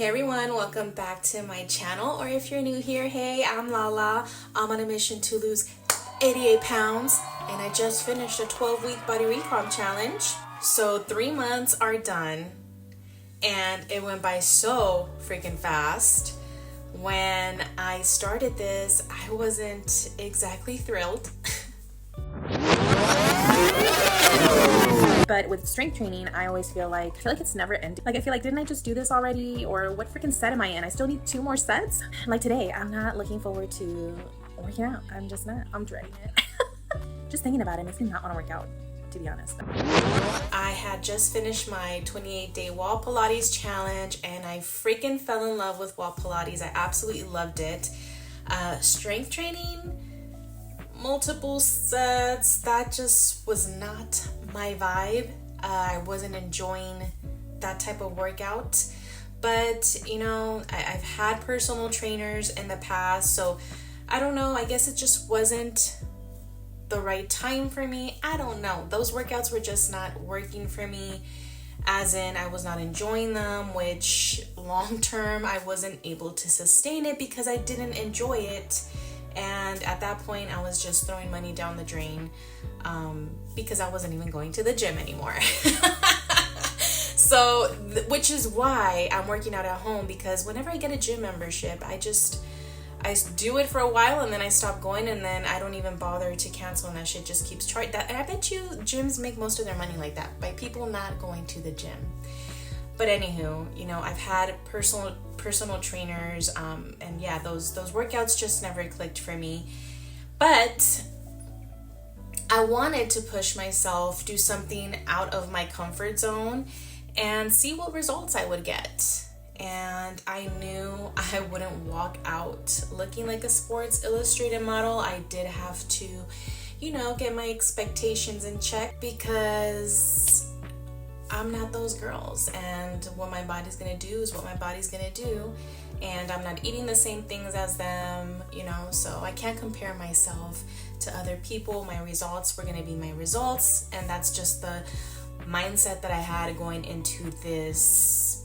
Hey everyone, welcome back to my channel, or if you're new here, hey, I'm Lala. I'm on a mission to lose 88 pounds, and I just finished a 12-week Body Recomp challenge. So 3 months are done, and it went by so freaking fast. When I started this, I wasn't exactly thrilled. But with strength training, I always feel like it's never ending. I feel like, didn't I just do this already? Or what freaking set am I in? I still need 2 more sets? Like today, I'm not looking forward to working out. I'm just not. I'm dreading it. Just thinking about it makes me not want to work out, to be honest. I had just finished my 28-day Wall Pilates challenge, and I freaking fell in love with Wall Pilates. I absolutely loved it. Strength training, multiple sets, that just was not my vibe. I wasn't enjoying that type of workout. But, I've had personal trainers in the past, so I don't know. I guess it just wasn't the right time for me. I don't know. Those workouts were just not working for me, as in I was not enjoying them, which long term I wasn't able to sustain it because I didn't enjoy it. And at that point, I was just throwing money down the drain because I wasn't even going to the gym anymore. So, which is why I'm working out at home, because whenever I get a gym membership, I do it for a while and then I stop going, and then I don't even bother to cancel, and that shit just keeps charged. And I bet you gyms make most of their money like that, by people not going to the gym. But anywho, I've had personal trainers, and yeah, those workouts just never clicked for me. But I wanted to push myself, do something out of my comfort zone, and see what results I would get. And I knew I wouldn't walk out looking like a Sports Illustrated model. I did have to, get my expectations in check, because I'm not those girls, and what my body's gonna do is what my body's gonna do, and I'm not eating the same things as them, so I can't compare myself to other people. My results were gonna be my results, and that's just the mindset that I had going into this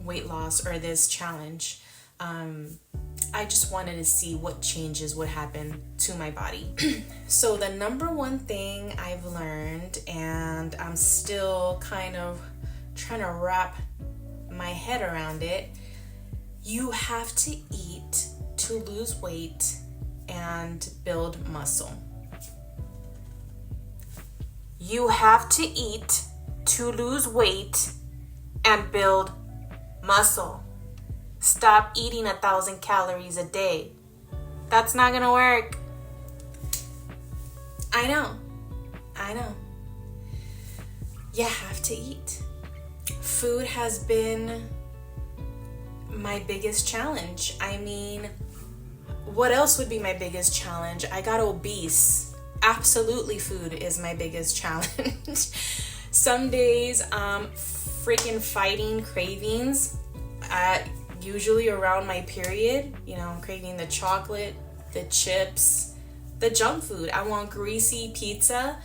weight loss or this challenge. I just wanted to see what changes would happen to my body. So the number one thing I've learned, and I'm still kind of trying to wrap my head around it, you have to eat to lose weight and build muscle. You have to eat to lose weight and build muscle. Stop eating 1,000 calories a day. That's not gonna work. I know. You have to eat. Food has been my biggest challenge. I mean, what else would be my biggest challenge? I got obese. Absolutely, food is my biggest challenge. Some days I'm freaking fighting cravings. Usually around my period, I'm craving the chocolate, the chips, the junk food. I want greasy pizza.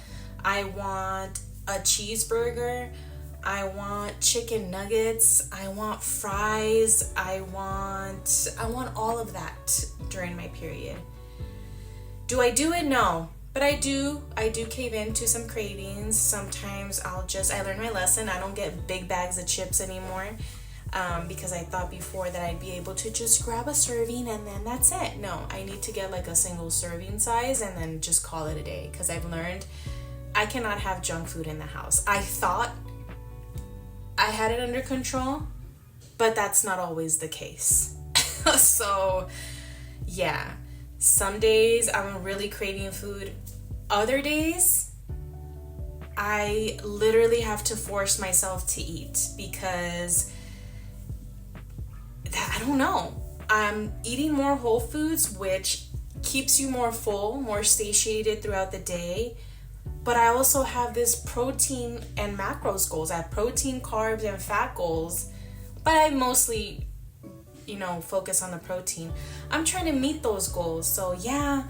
I want a cheeseburger. I want chicken nuggets. I want fries. I want all of that during my period. Do I do it? No. But I do cave into some cravings. Sometimes I learned my lesson. I don't get big bags of chips anymore. Because I thought before that I'd be able to just grab a serving and then that's it. No, I need to get like a single serving size and then just call it a day, because I've learned I cannot have junk food in the house. I thought I had it under control, but that's not always the case. So yeah, some days I'm really craving food. Other days I literally have to force myself to eat, because I don't know. I'm eating more whole foods, which keeps you more full, more satiated throughout the day. But I also have this protein and macros goals. I have protein, carbs, and fat goals. But I mostly, focus on the protein. I'm trying to meet those goals. So yeah,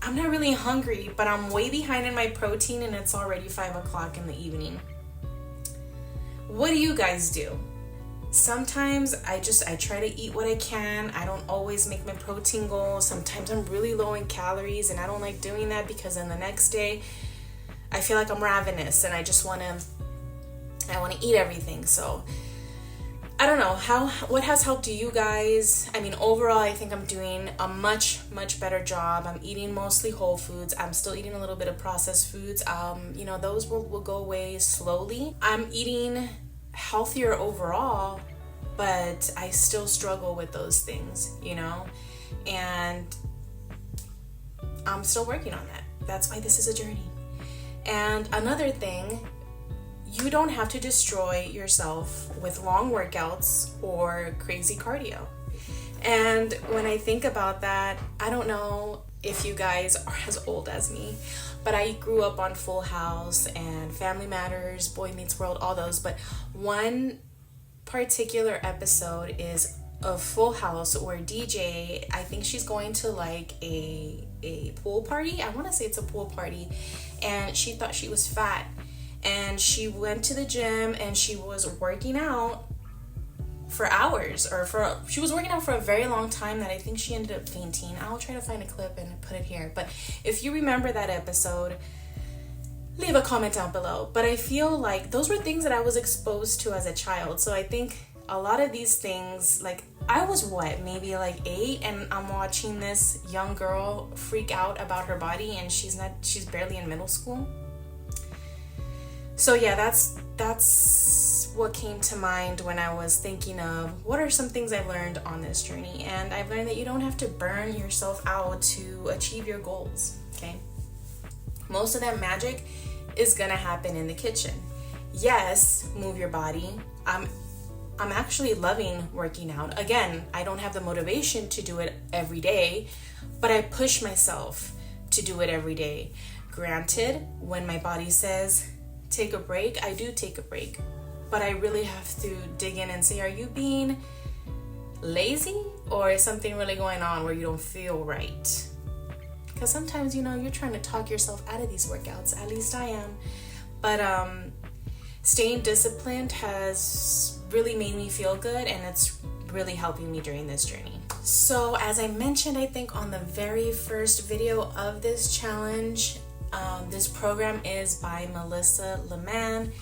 I'm not really hungry, but I'm way behind in my protein, and it's already 5 o'clock in the evening. What do you guys do? sometimes I try to eat what I can. I don't always make my protein goals. Sometimes I'm really low in calories, and I don't like doing that because then the next day I feel like I'm ravenous and I want to eat everything. So I don't know what has helped you guys. I mean, overall, I think I'm doing a much better job. I'm eating mostly whole foods. I'm still eating a little bit of processed foods. Those will go away slowly. I'm eating healthier overall, but I still struggle with those things, and I'm still working on that. That's why this is a journey. And another thing, you don't have to destroy yourself with long workouts or crazy cardio. And when I think about that, I don't know if you guys are as old as me, but I grew up on Full House and Family Matters, Boy Meets World, all those. But one particular episode is of Full House where DJ, I think she's going to like a pool party. I want to say it's a pool party. And she thought she was fat. And she went to the gym and she was working out for hours, she was working out for a very long time that I think she ended up fainting. I'll try to find a clip and put it here. But if you remember that episode, leave a comment down below. But I feel like those were things that I was exposed to as a child. So I think a lot of these things, like I was maybe like 8, and I'm watching this young girl freak out about her body, and she's barely in middle school. So yeah, that's what came to mind when I was thinking of what are some things I've learned on this journey. And I've learned that you don't have to burn yourself out to achieve your goals, okay? Most of that magic is gonna happen in the kitchen. Yes, move your body. I'm actually loving working out. Again, I don't have the motivation to do it every day, but I push myself to do it every day. Granted, when my body says take a break, I do take a break. But I really have to dig in and say, are you being lazy or is something really going on where you don't feel right? Because sometimes, you're trying to talk yourself out of these workouts. At least I am. But staying disciplined has really made me feel good, and it's really helping me during this journey. So as I mentioned, I think on the very first video of this challenge, this program is by Melissa Leman.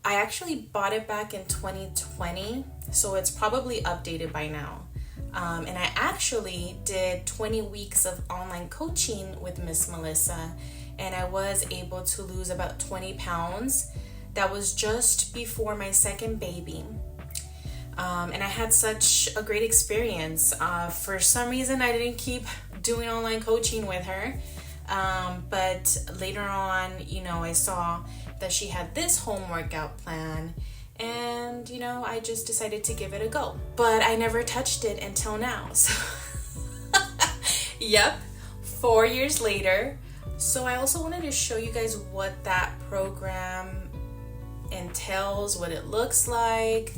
I actually bought it back in 2020, so it's probably updated by now. And I actually did 20 weeks of online coaching with Miss Melissa, and I was able to lose about 20 pounds. That was just before my second baby. And I had such a great experience. For some reason, I didn't keep doing online coaching with her. But later on, I saw that she had this home workout plan, and, I just decided to give it a go. But I never touched it until now. So, yep, 4 years later. So I also wanted to show you guys what that program entails, what it looks like.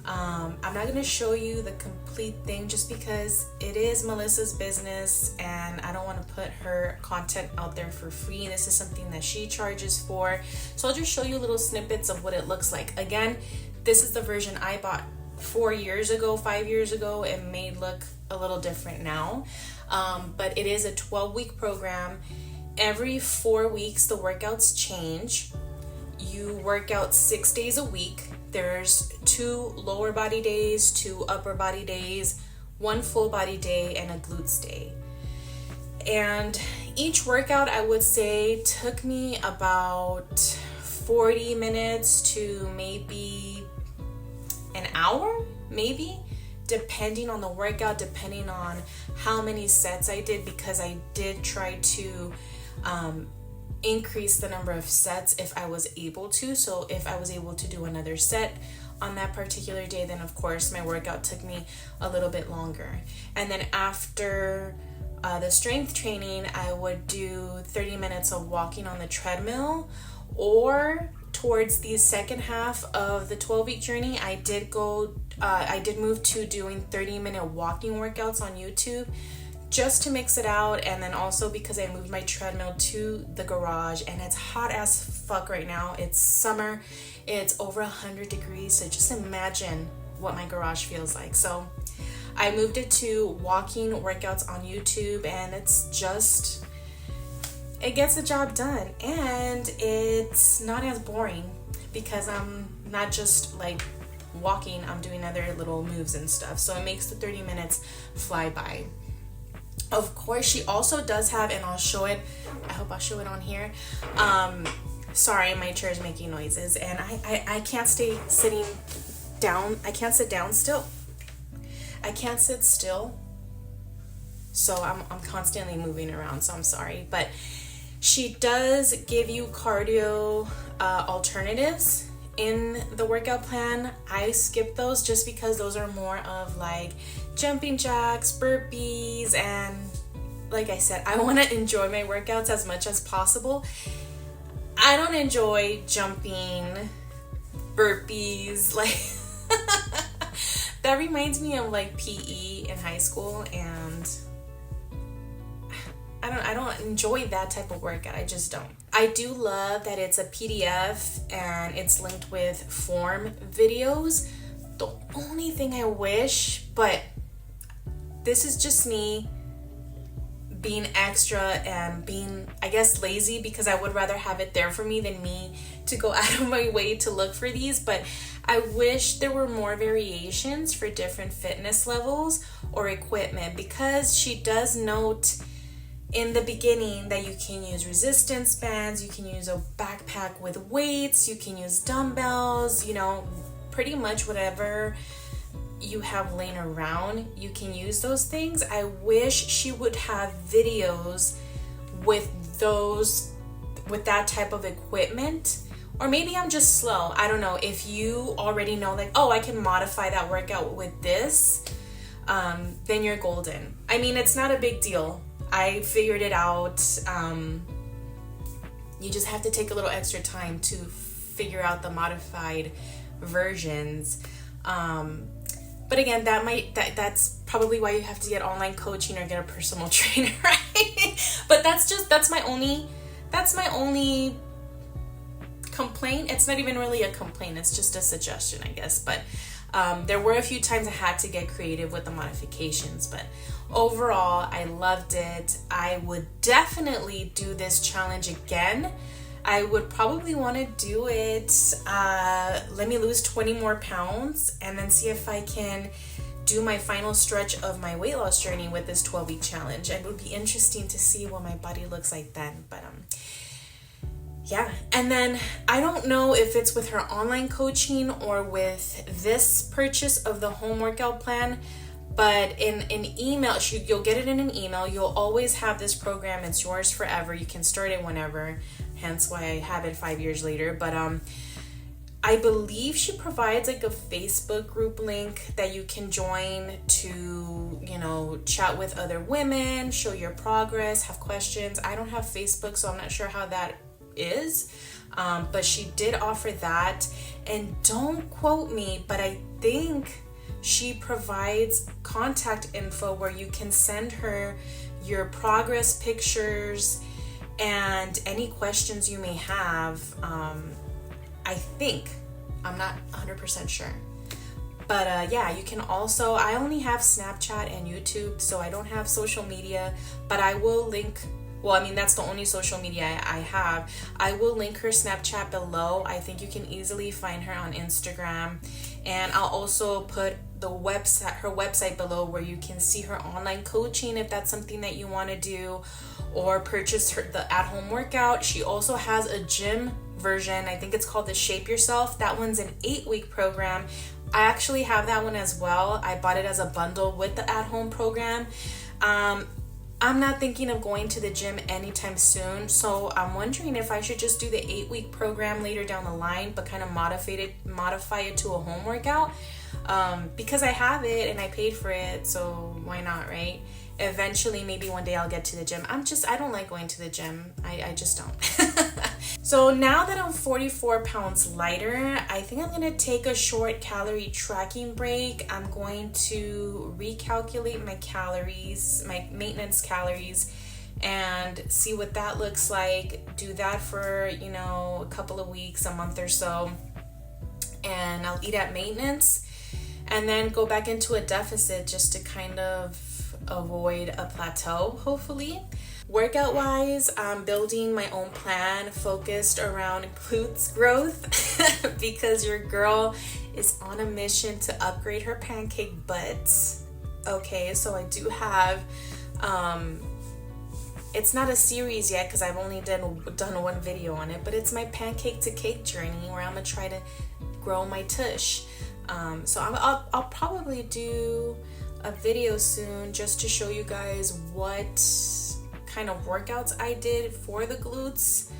I'm not going to show you the complete thing just because it is Melissa's business and I don't want to put her content out there for free. This is something that she charges for. So I'll just show you little snippets of what it looks like. Again, this is the version I bought 4 years ago, 5 years ago. It may look a little different now, but it is a 12-week program. Every 4 weeks, the workouts change. You work out 6 days a week. There's 2 lower body days, 2 upper body days, 1 full body day, and a glutes day. And each workout, I would say, took me about 40 minutes to maybe an hour, maybe, depending on the workout, depending on how many sets I did, because I did try to increase the number of sets if I was able to. So if I was able to do another set on that particular day, then of course my workout took me a little bit longer. And then after the strength training, I would do 30 minutes of walking on the treadmill, or towards the second half of the 12-week journey, I did move to doing 30-minute walking workouts on YouTube, just to mix it out. And then also because I moved my treadmill to the garage, and it's hot as fuck right now. It's summer, it's over 100 degrees. So just imagine what my garage feels like. So I moved it to walking workouts on YouTube, and it gets the job done, and it's not as boring because I'm not just like walking, I'm doing other little moves and stuff. So it makes the 30 minutes fly by. Of course, she also does have, and I'll show it, I hope I'll show it on here. Sorry, my chair is making noises, and I can't stay sitting down. I can't sit down still. I can't sit still. So I'm constantly moving around, so I'm sorry. But she does give you cardio alternatives in the workout plan. I skip those just because those are more of like jumping jacks, burpees, and like I said, I want to enjoy my workouts as much as possible. I don't enjoy jumping, burpees, like that reminds me of like PE in high school, and I don't enjoy that type of workout. I just don't. I do love that it's a PDF and it's linked with form videos. The only thing I wish, but this is just me being extra and being, I guess, lazy, because I would rather have it there for me than me to go out of my way to look for these. But I wish there were more variations for different fitness levels or equipment, because she does note in the beginning that you can use resistance bands, you can use a backpack with weights, you can use dumbbells, you know, pretty much whatever you have laying around, you can use those things. I wish she would have videos with that type of equipment. Or maybe I'm just slow. I don't know. If you already know, like, oh, I can modify that workout with this, then you're golden. I mean, it's not a big deal. I figured it out. You just have to take a little extra time to figure out the modified versions. But again, that's probably why you have to get online coaching or get a personal trainer, right? But that's my only complaint. It's not even really a complaint, it's just a suggestion, I guess. But there were a few times I had to get creative with the modifications, but overall I loved it. I would definitely do this challenge again. I would probably want to do it, let me lose 20 more pounds and then see if I can do my final stretch of my weight loss journey with this 12-week challenge. It would be interesting to see what my body looks like then. But yeah, and then I don't know if it's with her online coaching or with this purchase of the home workout plan, but in an email, you'll get it in an email. You'll always have this program. It's yours forever. You can start it whenever, hence why I have it 5 years later. But I believe she provides like a Facebook group link that you can join to, you know, chat with other women, show your progress, have questions. I don't have Facebook, so I'm not sure how that is, but she did offer that. And don't quote me, but I think she provides contact info where you can send her your progress pictures and any questions you may have. I think, I'm not 100% sure, but yeah, you can also, I only have Snapchat and YouTube, so I don't have social media, but I will link, well, I mean, that's the only social media I have. I will link her Snapchat below. I think you can easily find her on Instagram. And I'll also put the website, her website below, where you can see her online coaching if that's something that you want to do, or purchase the at-home workout. She also has a gym version. I think it's called the Shape Yourself. That one's an 8-week program. I actually have that one as well. I bought it as a bundle with the at-home program. I'm not thinking of going to the gym anytime soon, so I'm wondering if I should just do the 8-week program later down the line, but kind of modify it to a home workout, because I have it and I paid for it, so why not, right? Eventually, maybe one day I'll get to the gym. I don't like going to the gym. I just don't. So now that I'm 44 pounds lighter, I think I'm going to take a short calorie tracking break. I'm going to recalculate my calories, my maintenance calories, and see what that looks like. Do that for, a couple of weeks, a month or so. And I'll eat at maintenance. and then go back into a deficit just to kind of avoid a plateau, hopefully. Workout wise, I'm building my own plan focused around glutes growth because your girl is on a mission to upgrade her pancake butt. Okay, so I do have, it's not a series yet because I've only done one video on it, but it's my pancake to cake journey where I'm gonna try to grow my tush. So I'll probably do a video soon just to show you guys what kind of workouts I did for the glutes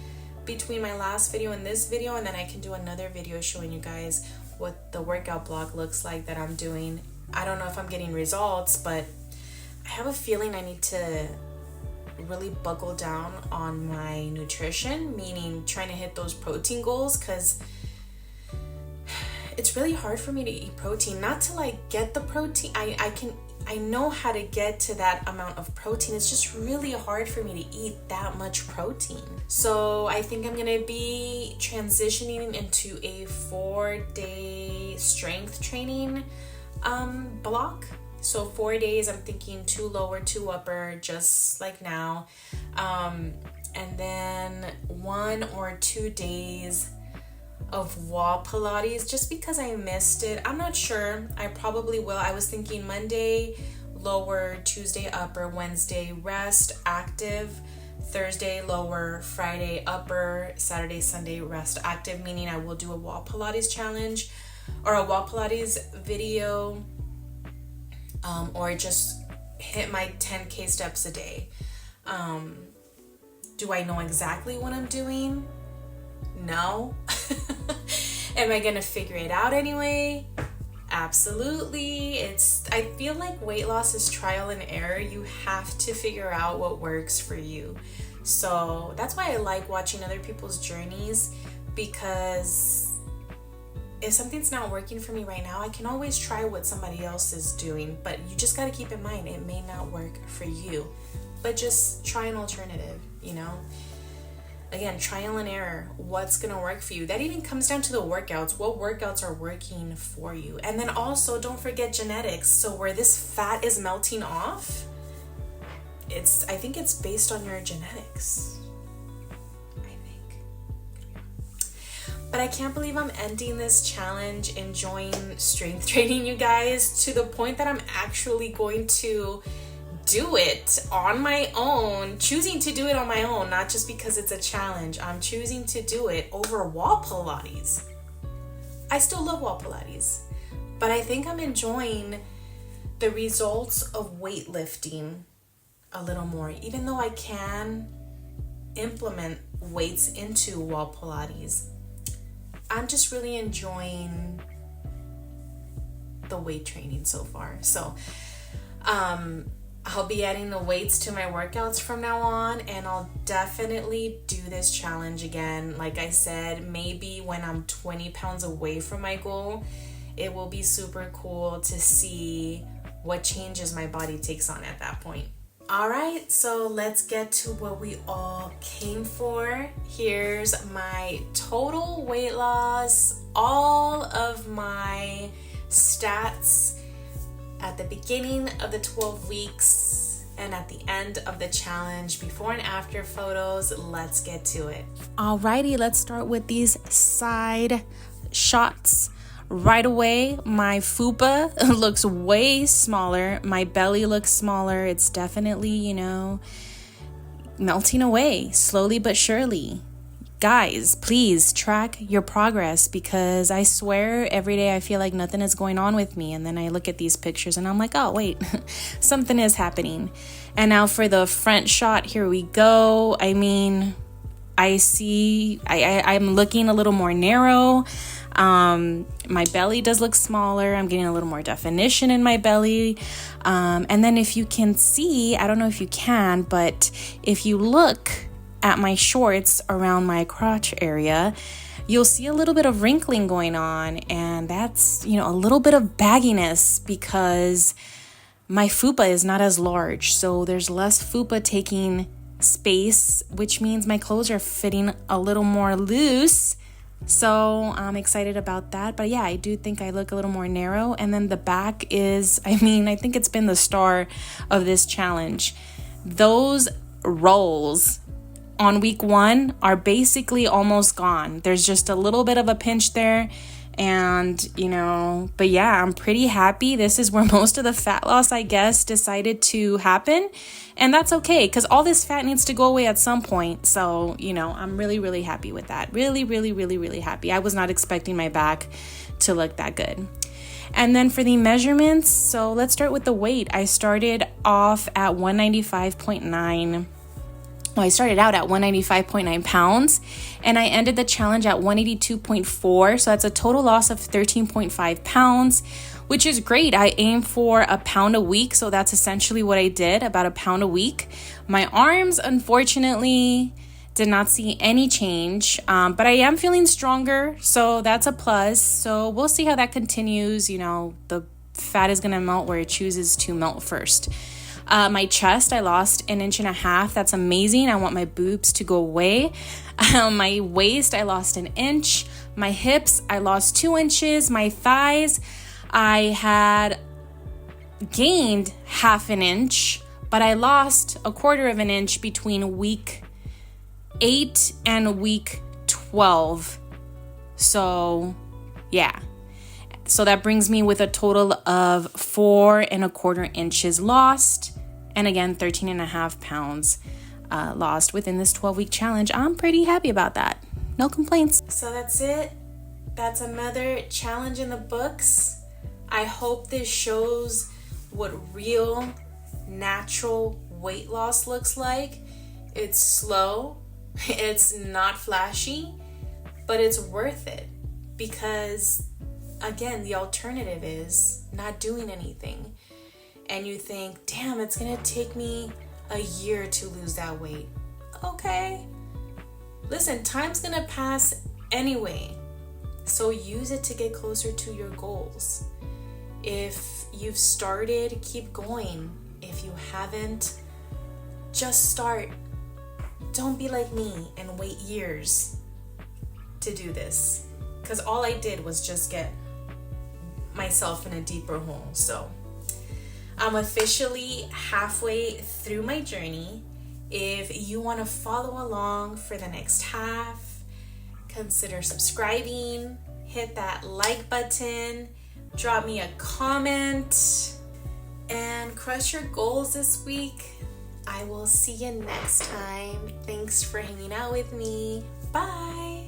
between my last video and this video, and then I can do another video showing you guys what the workout block looks like that I'm doing. I don't know if I'm getting results, but I have a feeling I need to really buckle down on my nutrition, meaning trying to hit those protein goals, because it's really hard for me to eat protein. Not to like get the protein, I know how to get to that amount of protein. It's just really hard for me to eat that much protein. So I think I'm gonna be transitioning into a 4-day strength training block. So 4 days, I'm thinking 2 lower, 2 upper, just like now. And then 1 or 2 days of Wall Pilates, just because I missed it. I'm not sure. I probably will. I was thinking Monday lower, Tuesday upper, Wednesday rest, active, Thursday lower, Friday upper, Saturday, Sunday rest, active, meaning I will do a Wall Pilates challenge or a Wall Pilates video, or just hit my 10K steps a day. Do I know exactly what I'm doing? No. Am I gonna figure it out anyway? Absolutely. I feel like weight loss is trial and error. You have to figure out what works for you. So that's why I like watching other people's journeys, because if something's not working for me right now, I can always try what somebody else is doing. But you just got to keep in mind, it may not work for you, but just try an alternative, you know? Again, trial and error, what's gonna work for you. That even comes down to the workouts. What workouts are working for you? And then also, don't forget genetics. So where this fat is melting off, I think it's based on your genetics. But I can't believe I'm ending this challenge enjoying strength training, you guys, to the point that I'm actually going to do it on my own, choosing to do it on my own, not just because it's a challenge. I'm choosing to do it over Wall Pilates. I still love Wall Pilates, but I think I'm enjoying the results of weightlifting a little more, even though I can implement weights into Wall Pilates. I'm just really enjoying the weight training so far. So, I'll be adding the weights to my workouts from now on, and I'll definitely do this challenge again. Like I said, maybe when I'm 20 pounds away from my goal, it will be super cool to see what changes my body takes on at that point. All right, so let's get to what we all came for. Here's my total weight loss, all of my stats at the beginning of the 12 weeks and at the end of the challenge, before and after photos. Let's get to it. Alrighty, let's start with these side shots. Right away, my fupa looks way smaller. My belly looks smaller. It's definitely, melting away slowly but surely. Guys, please track your progress, because I swear every day I feel like nothing is going on with me. And then I look at these pictures and I'm like, oh, wait, something is happening. And now for the front shot, here we go. I mean, I see I'm looking a little more narrow. My belly does look smaller. I'm getting a little more definition in my belly. And then if you can see, I don't know if you can, but if you look at my shorts around my crotch area, you'll see a little bit of wrinkling going on. And that's, a little bit of bagginess because my fupa is not as large. So there's less fupa taking space, which means my clothes are fitting a little more loose So I'm excited about that. But yeah, I do think I look a little more narrow. And then the back is, I think it's been the star of this challenge. Those rolls on week 1 are basically almost gone. There's just a little bit of a pinch there. And, but yeah, I'm pretty happy. This is where most of the fat loss, I guess, decided to happen. And that's okay, because all this fat needs to go away at some point. So, I'm really, really happy with that. Really, really, really, really happy. I was not expecting my back to look that good. And then for the measurements, so let's start with the weight. I started off at 195.9. Well, I started out at 195.9 pounds and I ended the challenge at 182.4. So that's a total loss of 13.5 pounds, which is great. I aim for a pound a week. So that's essentially what I did, about a pound a week. My arms, unfortunately, did not see any change, but I am feeling stronger. So that's a plus. So we'll see how that continues. The fat is going to melt where it chooses to melt first. My chest, I lost 1.5 inches. That's amazing. I want my boobs to go away. My waist, I lost 1 inch. My hips, I lost 2 inches. My thighs, I had gained 0.5 inch, but I lost 1/4 inch between week 8 and week 12. So, yeah. So that brings me with a total of 4.25 inches lost. And again, 13.5 pounds lost within this 12-week challenge. I'm pretty happy about that. No complaints. So that's it. That's another challenge in the books. I hope this shows what real, natural weight loss looks like. It's slow. It's not flashy, but it's worth it. Because, again, the alternative is not doing anything. And you think, damn, it's gonna take me a year to lose that weight. Okay. Listen, time's gonna pass anyway. So use it to get closer to your goals. If you've started, keep going. If you haven't, just start. Don't be like me and wait years to do this. Because all I did was just get myself in a deeper hole. So I'm officially halfway through my journey. If you want to follow along for the next half, consider subscribing, hit that like button, drop me a comment, and crush your goals this week. I will see you next time. Thanks for hanging out with me. Bye.